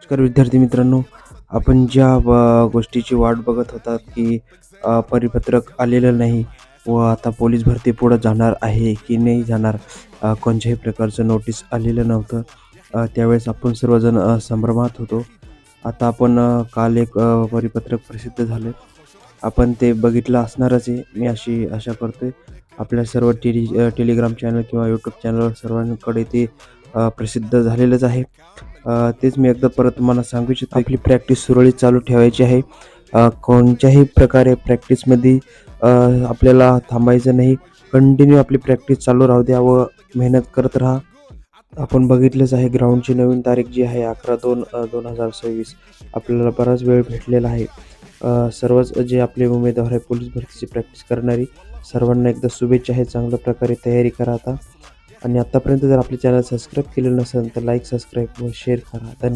नमस्कार विद्यार्थी मित्रांनो, आपण ज्या गोष्टीची वाट बघत होतात की परिपत्रक आलेलं नाही व आता पोलीस भरती पुढे जाणार आहे की नाही जाणार, कोणत्याही प्रकारचं नोटीस आलेलं नव्हतं. त्यावेळेस आपण सर्वजण संभ्रमात होतो. आता आपण काल एक परिपत्रक प्रसिद्ध झालं. आपण ते बघितलं असणारच आहे, मी अशी आशा करतोय. आपल्या सर्व टेलिग्राम चॅनल किंवा यूट्यूब चॅनलवर सर्वांकडे ते प्रसिद्ध झालेलंच आहे. तेच मी एकदा परत तुम्हाला सांगू इच्छितो, आपली प्रॅक्टिस सुरळीत चालू ठेवायची आहे. कोणत्याही प्रकारे प्रॅक्टिसमध्ये आपल्याला थांबायचं नाही. कंटिन्यू आपली प्रॅक्टिस चालू राहू द्या व मेहनत करत राहा. आपण बघितलंच आहे, ग्राउंडची नवीन तारीख जी आहे 11/2/2026. आपल्याला बराच वेळ भेटलेला आहे. सर्वच जे आपले उमेदवार आहे पोलीस भरतीची प्रॅक्टिस करणारी, सर्वांना एकदा शुभेच्छा आहे. चांगल्या प्रकारे तयारी करा आता. आणि आत्तापर्यंत जर आपले चॅनल सबस्क्राईब केलेलं नसेल तर लाईक, सबस्क्राईब व शेअर करा. धन्यवाद.